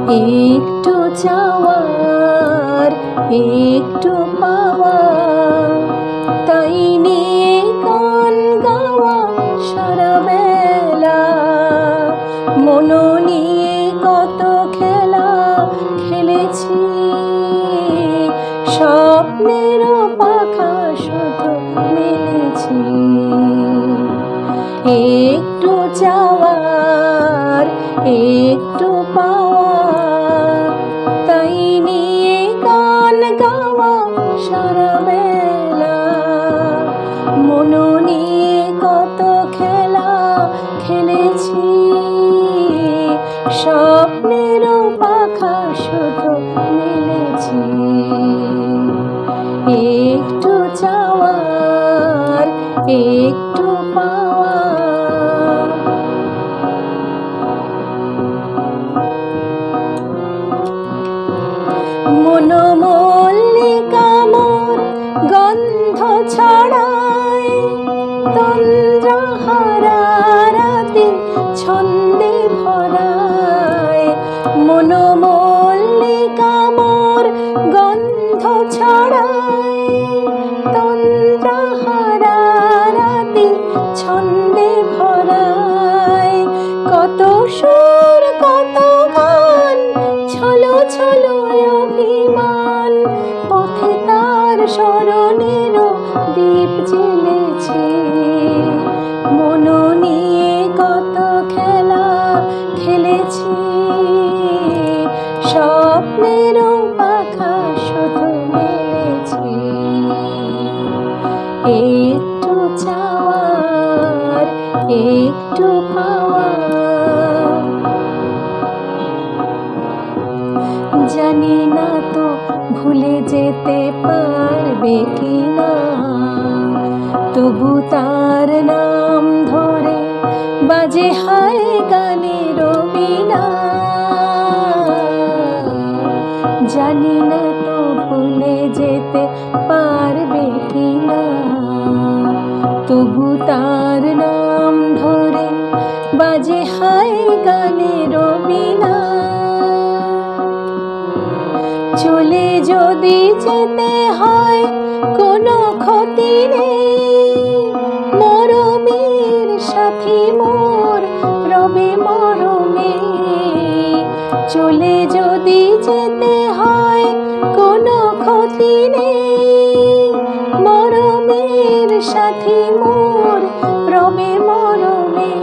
একটু চাওয়ার একটু পাওয়া, তাই নিয়ে গান গাওয়া সারা বেলা। মন নিয়ে কত খেলা খেলেছি, স্বপ্নেরও পাখা শুধু মেলেছি। একটু চাওয়ার একটু পাওয়া, তাই নিয়ে গান গাওয়া সারা বেলা। মন নিয়ে কত খেলা খেলেছি, স্বপ্নেরও পাখা শুধু মেলেছি। একটু চাওয়ার একটু পাওয়া। মনোমল্লিকা মোর গন্ধ ছড়ায়, তন্দ্রাহারা রাতে ছন্দে ভরায়। মনোমল্লিকা মোর গন্ধ ছড়ায়, তন্দ্রাহারা রাতে ছন্দে ভরায়। কত সুর কত গান, ছলো ছলো অভিমান, পথে তার স্মরণেরও দীপ জ্বেলেছে। মন নিয়ে কত খেলা খেলেছি, স্বপ্নেরও পাখা শুধু মেলেছি। একটু চাওয়ার একটু পাওয়া। জানি না তো ভুলে যেতে পারবে কিনা, তবু তার নাম ধরে বাজে হায় গানের বীণা। জানি না তো ভুলে যেতে পারবে কিনা, তবু তার নাম ধরে বাজে হায় গানের বীণা। চলে যদি যেতে হয় কোনো ক্ষতি নেই, মরমের সাথী মোর রবে মরমে। চলে যদি যেতে হয় কোনো ক্ষতি নেই, মরমের সাথী মোর রবে মরমে।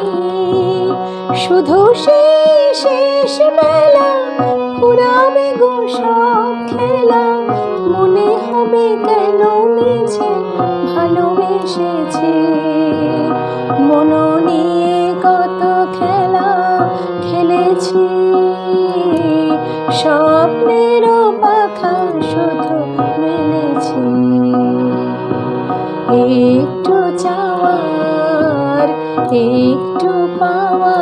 শুধু সেই শেষ বেলা ফুরাবে গো সব খেলা, মনে হবে কেন মিছে ভালোবেসেছি। মন নিয়ে কত খেলা খেলেছি, স্বপ্নেরও পাখা শুধু মেলেছি। একটু চাওয়ার একটু পাওয়া,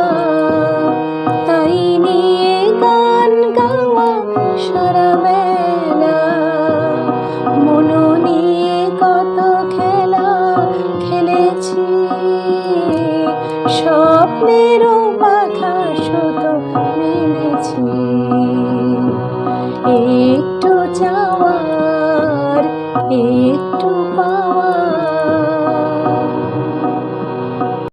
তাই নিয়ে গান গাওয়া সারা বেলা। মন নিয়ে কত খেলা খেলেছি, স্বপ্নেরও পাখা শুধু